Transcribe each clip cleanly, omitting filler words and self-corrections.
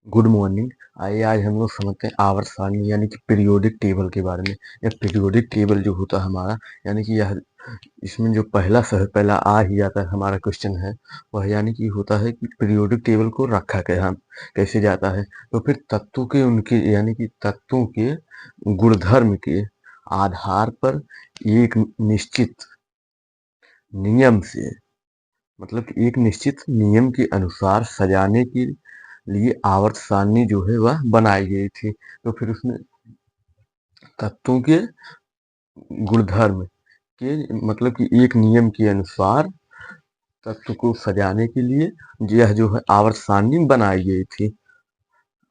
Good morning. आइए आज हम लोग समझते हैं आवर्त सारणी यानी कि पीरियोडिक टेबल के बारे में। यह पीरियोडिक टेबल जो होता है हमारा, यानी कि यह इसमें जो सबसे पहला आ ही जाता है हमारा क्वेश्चन है वह, यानी कि होता है कि पीरियोडिक टेबल को रखा कैसे जाता है। तो फिर तत्वों के उनके यानी कि तत्वों के गुणधर्म के आधार पर एक निश्चित नियम से, मतलब कि एक निश्चित नियम के अनुसार सजाने के लिए आवर्त सारणी जो है वह बनाई गई थी। तो फिर उसमें तत्वों के गुणधर्म के, मतलब कि एक नियम के अनुसार तत्व को सजाने के लिए यह जो है आवर्त सारणी बनाई गई थी।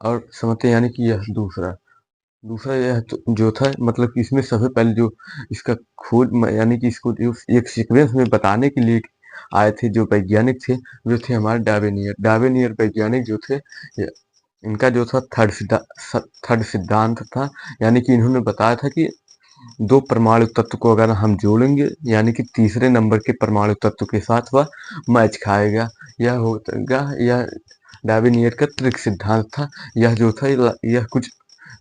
और समझते हैं, यानी कि यह दूसरा दूसरा यह जो था, मतलब कि इसमें सबसे पहले जो इसका खोज यानी कि इसको जो एक सीक्वेंस में बताने के लिए आए थे जो वैज्ञानिक थे, जो थे हमारे डार्विनियर वैज्ञानिक जो थे। इनका जो था थर्ड सिद्धांत था, यानी कि इन्होंने बताया था कि दो परमाणु तत्व को अगर हम जोड़ेंगे, यानी कि तीसरे नंबर के परमाणु तत्व के साथ वह मैच खाएगा। यह डार्विनियर का त्रिक सिद्धांत था। यह जो था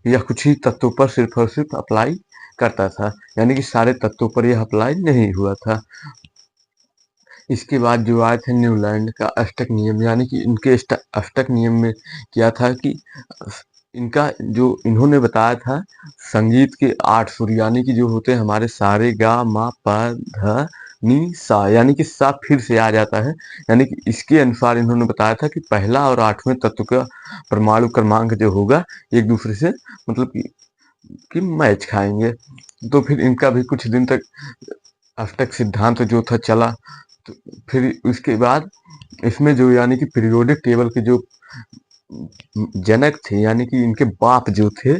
यह कुछ ही तत्वों पर सिर्फ और सिर्फ अप्लाई करता था, यानी कि सारे तत्वों पर यह अप्लाई नहीं हुआ था। इसके बाद जो आए थे न्यूलैंड का अष्टक नियम, यानी कि इनके अष्टक नियम में क्या था कि इनका जो इन्होंने बताया था संगीत के 8 सुर, यानी कि जो होते हैं हमारे सारे गा मा पा धा नी सा, यानी कि सा फिर से आ जाता है। यानी कि इसके अनुसार इन्होंने बताया था कि पहला और 8वें तत्व का परमाणु क्रमांक जो होगा एक दूसरे से, मतलब कि मैच खाएंगे। तो फिर इनका भी कुछ दिन तक अष्टक सिद्धांत जो था चला। तो फिर उसके बाद इसमें जो, यानी कि पीरियोडिक टेबल के जो जनक थे, यानी कि इनके बाप जो थे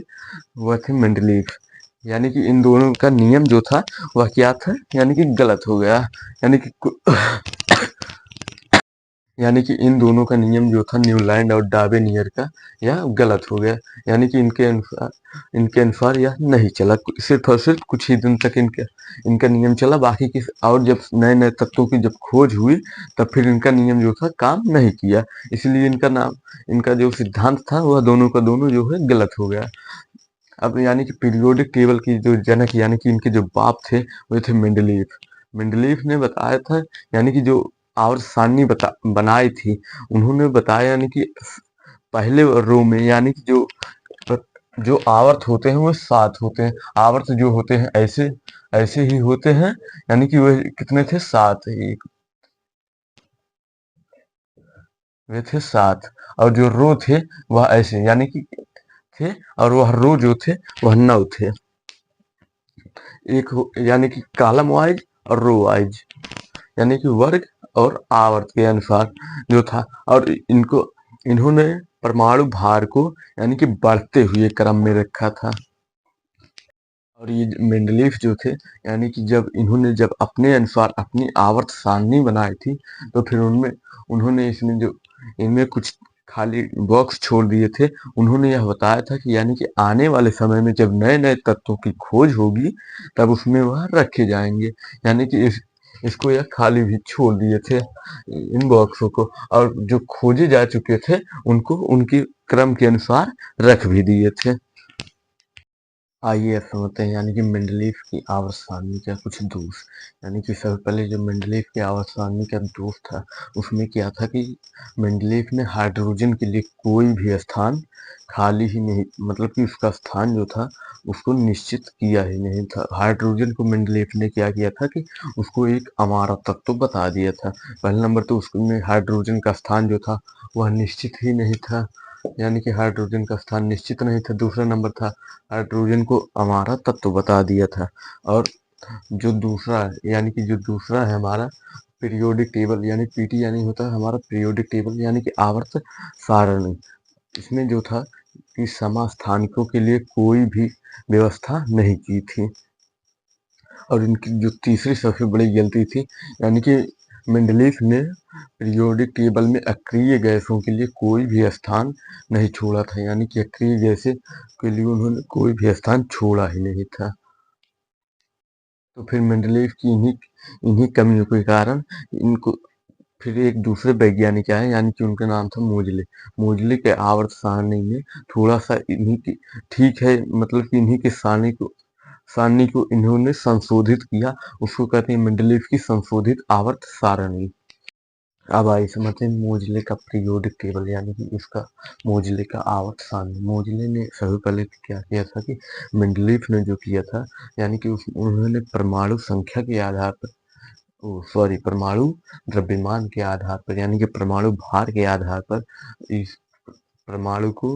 वह थे मेंडलीफ। यानी कि इन दोनों का नियम जो था वह क्या था, यानी कि गलत हो गया। यानी कि यानी कि इन दोनों का नियम जो था न्यूलैंड और डार्विनियर का, यह गलत हो गया। यानी कि इनके अनुसार यह नहीं चला, सिर्फ और सिर्फ कुछ ही दिन तक इनका नियम चला। बाकी की और जब नए नए तत्वों की जब खोज हुई तब फिर इनका नियम जो था काम नहीं किया। इसलिए इनका जो सिद्धांत था वह दोनों का दोनों जो है गलत हो गया। अब यानी कि पीरियोडिक टेबल की जो जनक, यानी कि इनके जो बाप थे वो थे मेंडलीफ। मेंडलीफ ने बताया था, यानी कि जो आवर्त सारणी बनाई थी, उन्होंने बताया यानी कि पहले रो में, यानी कि जो आवर्त होते हैं वो 7 होते हैं। आवर्त जो होते हैं ऐसे ऐसे ही होते हैं, यानी कि वह कितने थे, 7। वे थे 7। और जो रो थे वह ऐसे, यानी कि थे, और वह रो जो थे वह 9 थे। यानी कि कॉलम वाइज और रो वाइज, यानी कि वर्ग और आवर्त के अनुसार जो था। और इन्होंने परमाणु भार को, यानी कि बढ़ते हुए क्रम में रखा था। और ये मेंडलीफ जो थे, यानी कि जब अपने अनुसार अपनी आवर्त सारणी बनाई थी, तो फिर उन्होंने इसमें जो इनमें कुछ खाली बॉक्स छोड़ दिए थे। उन्होंने यह बताया था कि यानी कि आने वाले समय में जब नए नए तत्वों की खोज होगी तब उसमें वह रखे जाएंगे। यानी कि इसको यह खाली भी छोड़ दिए थे इन बॉक्सों को, और जो खोजे जा चुके थे उनको उनकी क्रम के अनुसार रख भी दिए थे। आइए अब समझते हैं, यानी कि मेंडलीफ की आवर्त सारणी का कुछ दोष। यानी कि सबसे पहले जो मेंडलीफ की आवर्त सारणी का दोष था, उसमें क्या था कि मेंडलीफ ने हाइड्रोजन के लिए कोई भी स्थान खाली ही नहीं, मतलब कि उसका स्थान जो था उसको निश्चित किया ही नहीं था। हाइड्रोजन को मेंडलीफ ने क्या किया था कि उसको एक अमारक तत्व बता दिया था। पहले नंबर तो उसमें हाइड्रोजन का स्थान जो था वह निश्चित ही नहीं था, यानी कि हाइड्रोजन का स्थान निश्चित नहीं था। दूसरा नंबर था, हाइड्रोजन को अमारक तत्व बता दिया था। और जो दूसरा है, यानी कि जो दूसरा है हमारा पीरियोडिक टेबल, यानी पीटी, यानी होता है हमारा पीरियोडिक टेबल, यानी कि आवर्त सारणी। इसमें जो था कि समस्थानिकों के लिए कोई भी व्यवस्था नहीं की थी। और इनकी जो तीसरी सबसे बड़ी गलती थी, यानी कि मेंडलीफ ने पीरियोडिक टेबल में अक्रिय गैसों के लिए कोई भी स्थान नहीं छोड़ा था। यानी कि अक्रिय गैसें के लिए उन्होंने कोई भी स्थान छोड़ा ही नहीं था। तो फिर मेंडलीफ की इन्हीं इन्हीं कमियों के कारण इनको फिर एक दूसरे वैज्ञानिक आए यानी कि उनका नाम था मोजले। मोजले के आवर्त सारणी में थोड़ा-सा इन्हीं की ठीक है मतलब कि इन्हीं की सारणी को इन्होंने संशोधित किया, उसको कहते हैं मेंडलीव की संशोधित आवर्त सारणी। अब आइए समझते हैं मोजले का पीरियोडिक टेबल यानी कि इसका मोजले का आवर्त सारणी। मोजले ने सबसे पहले क्या किया था कि मेंडलीव ने जो किया था यानी कि उन्होंने परमाणु संख्या के आधार पर परमाणु द्रव्यमान के आधार पर यानी कि परमाणु भार के आधार पर इस परमाणु को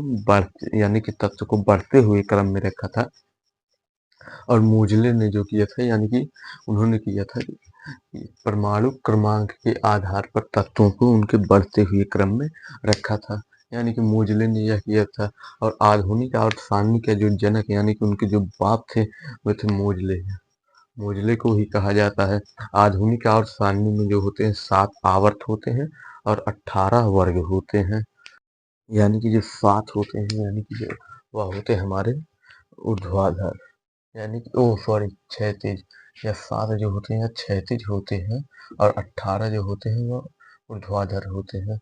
यानी कि तत्व को बढ़ते हुए क्रम में रखा था। और मोजले ने जो किया था यानी कि उन्होंने किया था कि परमाणु क्रमांक के आधार पर तत्वों को उनके बढ़ते हुए क्रम में रखा था, यानी कि मोजले ने यह किया था। और आधुनिक आवर्त सारणी के जो जनक यानी कि उनके जो बाप थे वे थे मोजले। मोजले को ही कहा जाता है। आधुनिक आवर्त सारणी में जो होते हैं 7 आवर्त होते हैं और 18 वर्ग होते हैं। यानी कि जो 7 होते हैं यानी कि जो वह होते हैं हमारे ऊर्ध्वाधर यानी कि क्षैतिज। या 7 जो होते हैं क्षैतिज होते हैं और 18 जो होते हैं वह ऊर्ध्वाधर होते हैं।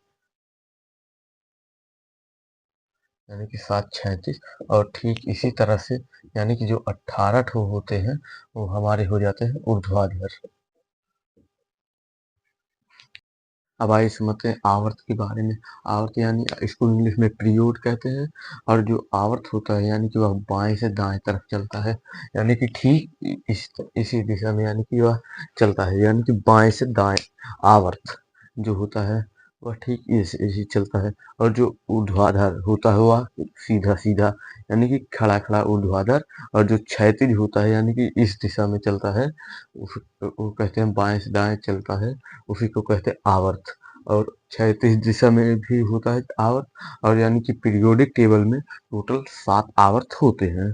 यानी कि 7 क्षैतिज और ठीक इसी तरह से यानी कि जो 18 ठो होते हैं वो हमारे हो जाते हैं ऊर्ध्वाधर। अब आइए समझते हैं आवर्त के बारे में। आवर्त यानी इसको इंग्लिश में पीरियड कहते हैं। और जो आवर्त होता है यानी कि वह बाएं से दाएं तरफ चलता है, यानी कि ठीक इसी दिशा में यानी कि वह चलता है, यानी कि बाएं से दाएं आवर्त जो होता है वह ठीक इसी चलता है। और जो ऊर्ध्वाधर होता है वह सीधा सीधा यानी कि खड़ा खड़ा ऊर्ध्वाधर। और जो क्षैतिज होता है यानी कि इस दिशा में चलता है वो कहते हैं बाएं से दाएं चलता है, उसी को कहते हैं आवर्त। और क्षैतिज दिशा में भी होता है आवर्त। और यानी कि पीरियोडिक टेबल में टोटल 7 आवर्त होते हैं।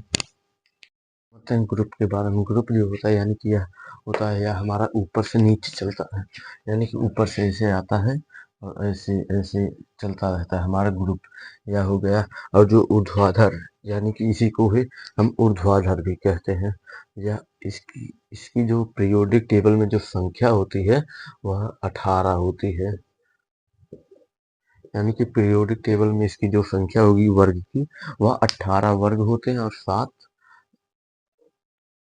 होते हैं ग्रुप के बारे में। ग्रुप जो होता है यानी कि यह होता है यह हमारा ऊपर से नीचे चलता है, यानी कि ऊपर से ऐसे आता है और ऐसे ऐसे चलता रहता है हमारा ग्रुप। यह हो गया। और जो ऊर्ध्वाधर यानी कि इसी को ही हम ऊर्ध्वाधर भी कहते हैं। यह इसकी इसकी जो पीरियोडिक टेबल में जो संख्या होती है वह 18 होती है। यानी कि पीरियोडिक टेबल में इसकी जो संख्या होगी वर्ग की वह 18 वर्ग होते हैं और 7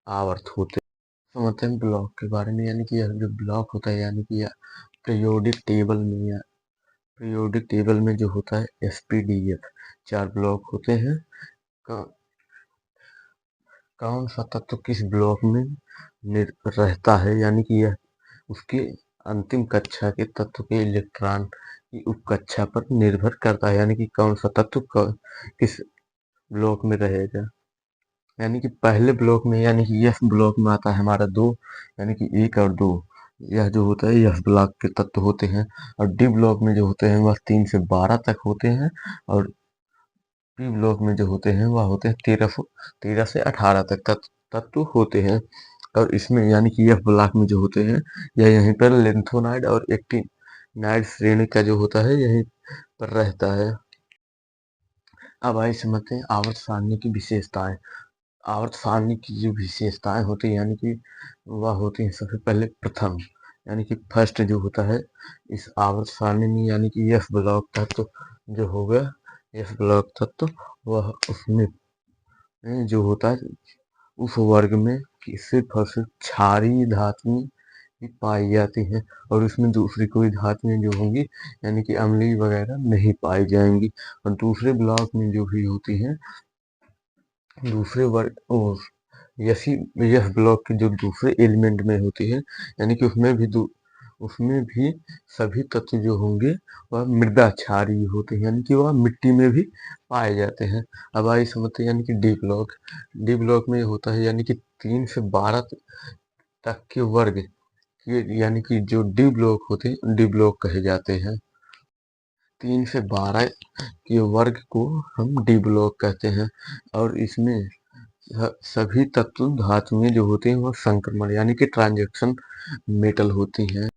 आवर्त होते हैं। समझते हैं ब्लॉक के बारे में। यानी कि यह जो ब्लॉक होता है यानी कि यह पीरियोडिक टेबल में या पीरियोडिक टेबल में जो होता है एसपीडीएफ 4 ब्लॉक होते हैं। कौन सा तत्व किस ब्लॉक में रहता है यानी कि यह उसके अंतिम कक्षा के तत्व के इलेक्ट्रॉन की उपकक्षा पर निर्भर करता है, यानी कि कौन सा तत्व किस ब्लॉक में रहेगा। यानी कि पहले ब्लॉक में यानी कि यस ब्लॉक में आता है हमारा 2 यानी कि 1 और 2। यह जो होता है यस ब्लॉक के तत्व होते हैं। और डी ब्लॉक में जो होते हैं वह 3 से 12 तक होते हैं। और पी ब्लॉक में जो होते हैं वह होते हैं 13 से 18 तक तत्व होते हैं। और इसमें यानी कि एफ ब्लॉक में जो होते हैं यह यहीं पर लेंथोनाइड और एक्टिनाइड श्रेणी का जो होता है यहीं पर रहता है। अब आइए समझते हैं आवर्त सारणी की विशेषताएं। आवर्त सारणी की जो विशेषताएं होती है यानी कि वह होती है सबसे पहले प्रथम यानी कि फर्स्ट जो होता है इस आवर्त सारणी में यानी कि एफ ब्लॉक तत्व जो होगा एफ ब्लॉक तत्व वह उसमें जो होता है उस वर्ग में सिर्फ और सिर्फ क्षारीय धातुएं ही पाई जाती हैं। और उसमें दूसरी कोई धातुएं जो होंगी यानी कि अम्लीय वगैरह नहीं पाई जाएंगी। और दूसरे ब्लॉक में जो भी होती हैं दूसरे वर्ग यसी यह ब्लॉक के जो दूसरे एलिमेंट में होती है यानी कि उसमें भी सभी तत्व जो होंगे वह मृदा क्षारीय होते हैं, यानी कि वह मिट्टी में भी पाए जाते हैं। अब आइए समझते हैं यानी कि डी ब्लॉक। डी ब्लॉक में होता है यानी कि 3 से 12 तक के वर्ग यानी कि जो डी ब्लॉक होते हैं डी ब्लॉक कहे जाते हैं। 3 से 12 के वर्ग को हम डी ब्लॉक कहते हैं। और इसमें सभी तत्व धातुएं जो होती हैं वह संक्रमण यानी कि ट्रांजैक्शन मेटल होती हैं।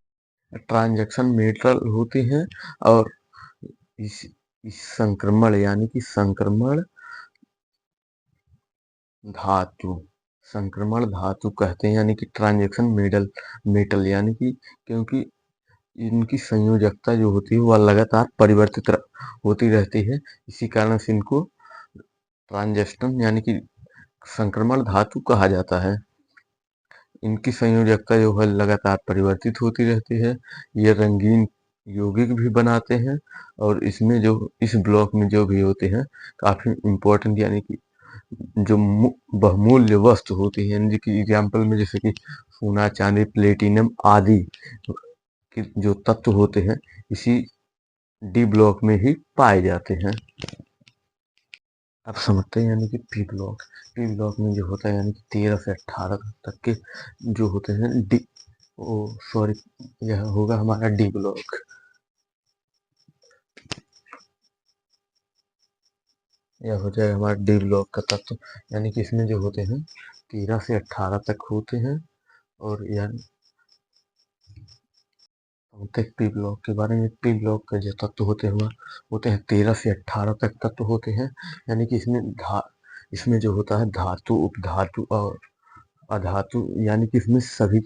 ट्रांजैक्शन मेटल होती हैं। और इस संक्रमण यानी कि धातु संक्रमण धातु कहते हैं, यानी कि ट्रांजैक्शन मेटल यानी कि क्योंकि इनकी संयोजकता जो होती है वह लगातार परिवर्तित होती रहती है। इसी कारण से इनको ट्रांजिशन यानी कि संक्रमण धातु कहा जाता है। इनकी संयोजकता जो है लगातार परिवर्तित होती रहती है। ये रंगीन यौगिक भी बनाते हैं और इसमें जो इस ब्लॉक में जो भी होते हैं काफी इम्पोर्टेंट यानी कि जो बहुमूल्य वस्तु होती है यानी कि एग्जाम्पल में जैसे कि सोना चांदी प्लेटिनम आदि के जो तत्व होते हैं इसी डी ब्लॉक में ही पाए जाते हैं। अब समझते हैं यानी कि पी ब्लॉक में जो होता है यानी कि 13 से 18 तक के जो होते हैं डी ओ सॉरी यह होगा हमारा डी ब्लॉक। यह हो जाएगा हमारा डी ब्लॉक का तत्व यानी कि इसमें जो होते हैं 13 से 18 तक होते हैं और यानी पी ब्लॉक के बारे में। पी ब्लॉक का जो तत्व होते हैं 13 से 18 तक तत्व होते हैं यानी कि इसमें जो होता है धातु उपधातु और अधातु यानी कि इसमें सभी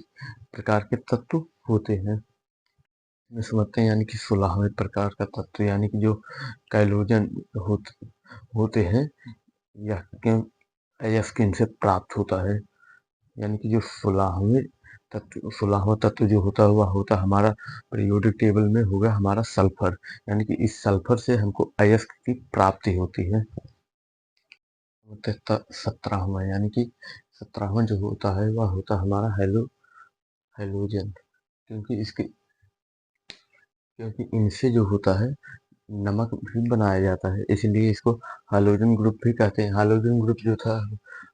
प्रकार के तत्व होते हैं। इसमें समझते हैं यानी कि 16वें प्रकार का तत्व यानी कि जो कैलोजन होते हैं यह अयस्किन से प्राप्त होता है यानी कि जो 16वां तत्व जो होता है वह होता है हमारा पीरियोडिक टेबल में होगा हमारा सल्फर यानी कि इस सल्फर से हमको अयस्क की प्राप्ति होती है। 17वां यानी कि 17वां जो होता है वह होता है हमारा हैलोजन क्योंकि इनसे जो होता है नमक भी बनाया जाता है इसलिए इसको हैलोजन ग्रुप भी कहते हैं। हैलोजन ग्रुप जो था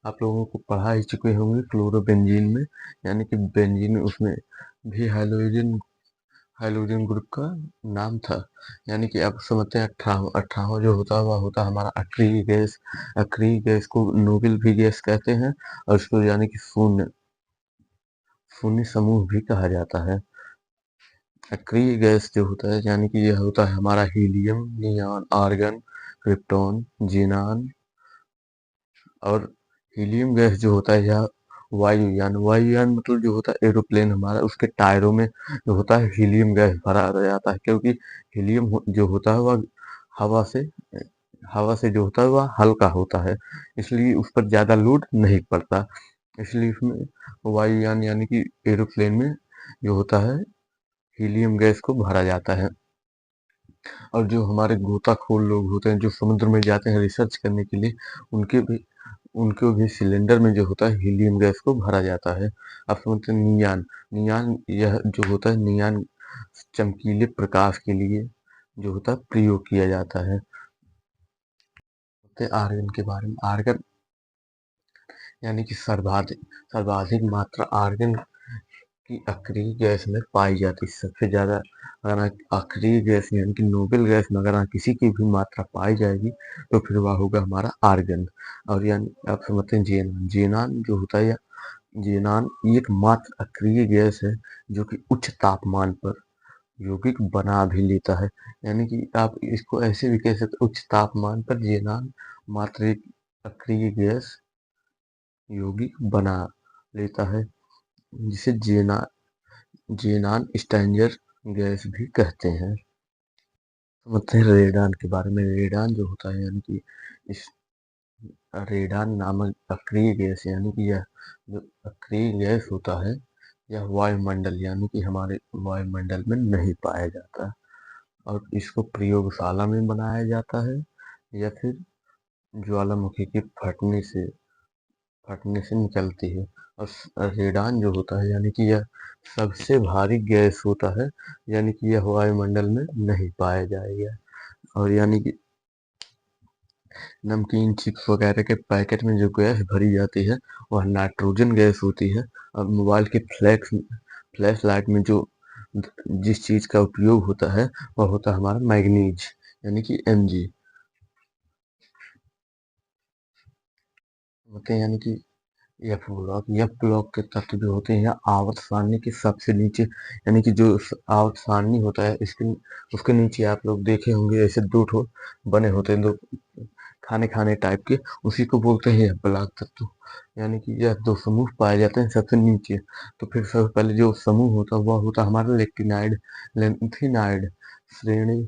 आप लोगों को पढ़ा ही चुके होंगे क्लोरोबेंजीन में यानी कि बेंजीन उसमें भी हैलोजन ग्रुप का नाम था यानी कि आप समझते हैं 18वां जो होता है वह होता है हमारा अक्रिय गैस। अक्रिय गैस को नोबेल भी गैस कहते हैं और इसको यानी कि शून्य समूह भी कहा जाता है। अक्रिय गैस जो होता है यानी कि यह होता है हमारा helium neon argon krypton xenon और हीलियम गैस जो होता है यह वायुयान मतलब जो होता है एरोप्लेन हमारा उसके टायरों में जो होता है हीलियम गैस भरा जाता है क्योंकि हीलियम जो होता है वह हवा से हवा से जो होता है वह हल्का होता है इसलिए उस पर ज्यादा लोड नहीं पड़ता इसलिए उसमें वायुयान यानी कि एरोप्लेन में जो होता है हीलियम गैस को भरा जाता है। और जो हमारे गोताखोर लोग होते हैं जो समुद्र में जाते हैं रिसर्च करने के लिए उनको भी सिलेंडर में जो होता है हीलियम गैस को भरा जाता है। आप समझते हैं नियान यह जो होता है नियान चमकीले प्रकाश के लिए जो होता है प्रयोग किया जाता है। आर्गन के बारे में आर्गन यानी कि सर्वाधिक मात्रा आर्गन की अक्रिय गैस में पाई जाती है। सबसे ज्यादा अगर अक्रिय गैस यानी कि नोबेल गैस में अगर किसी की भी मात्रा पाई जाएगी तो फिर वह होगा हमारा आर्गन। और यानी आप समझते हैं जेनान जो होता है जेनान एकमात्र अक्रिय गैस है जो कि उच्च तापमान पर यौगिक बना भी लेता है यानी कि आप इसको ऐसे भी कह सकते उच्च तापमान पर जेनान मात्र एक अक्रिय गैस यौगिक बना लेता है जिसे जेनान स्ट्रेंजर गैस भी कहते हैं। समझते हैं रेडान के बारे में। रेडान जो होता है यानी कि इस रेडान नामक अक्रिय गैस यानी कि यह जो अक्रिय गैस होता है यह वायुमंडल यानी कि हमारे वायुमंडल में नहीं पाया जाता और इसको प्रयोगशाला में बनाया जाता है या फिर ज्वालामुखी के फटने से निकलती है। और रेडान जो होता है यानी कि यह सबसे भारी गैस होता है यानी कि यह वायुमंडल में नहीं पाया जाएगा। और यानी कि नमकीन चिप्स वगैरह के पैकेट में जो गैस भरी जाती है वह नाइट्रोजन गैस होती है। और मोबाइल के फ्लैश लाइट में जो जिस चीज का उपयोग होता है वह होता है हमारा मैग्नीज यानी कि Mg होते हैं यानी कि एफ ब्लॉक के तत्व जो होते हैं आवर्त सारणी के सबसे नीचे यानी कि जो आवर्त सारणी होता है इसके उसके नीचे आप लोग देखे होंगे ऐसे दो ठो बने होते हैं दो खाने खाने टाइप के, उसी को बोलते हैं यह ब्लॉक तत्व। यानी कि यह दो समूह पाए जाते हैं सबसे नीचे। तो फिर सबसे पहले जो समूह होता है वह होता है हमारा लेक्टिनाइड लेंथिनाइड श्रेणी,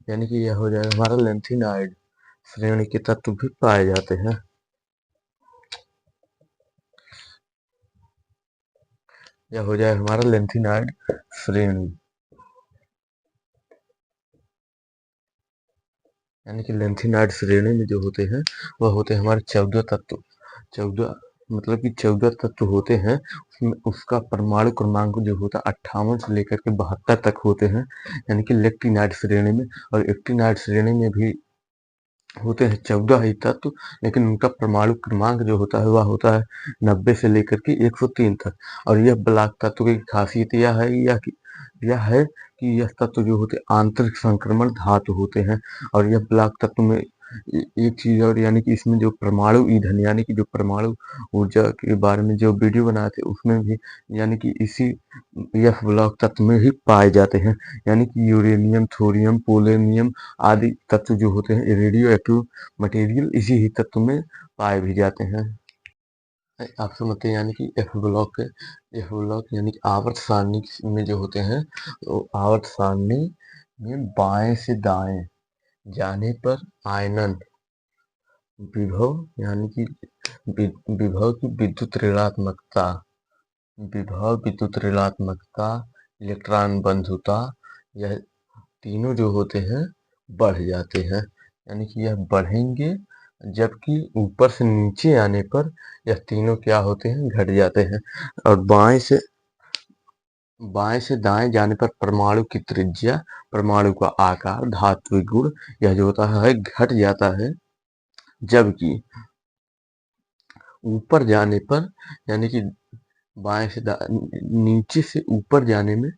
यानी कि यह हो जाएगा हमारा लेंथिनाइड श्रेणी के तत्व भी पाए जाते हैं। यह हो जाएगा हमारा लेंथिनाइड श्रेणी, यानी कि लेंथिनाइड श्रेणी में जो होते हैं वह होते हैं हमारे 14 तत्व। 14 मतलब कि 14 तत्व होते हैं, उसमें उसका परमाणु क्रमांक जो होता है 58 से लेकर के 72 तक होते हैं, यानी कि लेक्टिनाइड श्रेणी में। और एक्टिनाइड श्रेणी में भी होते हैं 14 ही तत्व, लेकिन उनका परमाणु क्रमांक जो होता है वह होता है 90 से लेकर के 103 तक। और यह ब्लॉक तत्व की खासियत यह है कि यह तत्व जो होते आंतरिक संक्रमण धातु होते हैं। और यह ब्लॉक तत्व में एक चीज और, यानी कि इसमें जो परमाणु ईंधन यानी कि जो परमाणु ऊर्जा के बारे में जो वीडियो बनाए थे उसमें भी, यानी कि इसी यह ब्लॉक तत्व में ही पाए जाते हैं। यानी कि यूरेनियम, थोरियम, पोलोनियम आदि तत्व जो होते हैं रेडियो एक्टिव मटेरियल इसी ही तत्व में पाए भी जाते हैं। आप समझते हैं, यानी कि एफ ब्लॉक यानी कि आवर्त सारणी में जो होते हैं, तो आवर्त सारणी में बाएं से दाएं जाने पर आयनन विभव यानी कि विभव की विद्युत ऋणात्मकता, इलेक्ट्रॉन बंधुता, यह तीनों जो होते हैं बढ़ जाते हैं। यानी कि यह बढ़ेंगे, जबकि ऊपर से नीचे आने पर यह तीनों क्या होते हैं, घट जाते हैं। और बाएं से दाएं जाने पर परमाणु की त्रिज्या, परमाणु का आकार, धात्विक गुण यह जो होता है घट जाता है। जबकि ऊपर जाने पर, यानी कि बाएं से नीचे से ऊपर जाने में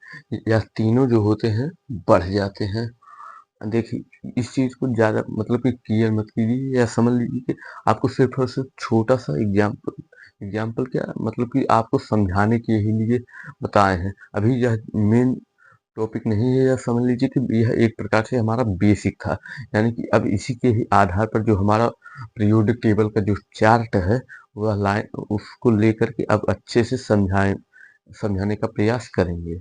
यह तीनों जो होते हैं बढ़ जाते हैं। देखिए इस चीज को ज्यादा मतलब कि क्लियर मत कीजिए, या समझ लीजिए कि आपको सिर्फ और सिर्फ छोटा सा एग्जाम्पल क्या मतलब कि आपको समझाने के ही लिए बताए हैं। अभी यह मेन टॉपिक नहीं है, यह समझ लीजिए कि यह एक प्रकार से हमारा बेसिक था। यानी कि अब इसी के ही आधार पर जो हमारा पीरियोडिक टेबल का जो चार्ट है वह लाइन उसको लेकर के अब अच्छे से समझाने का प्रयास करेंगे।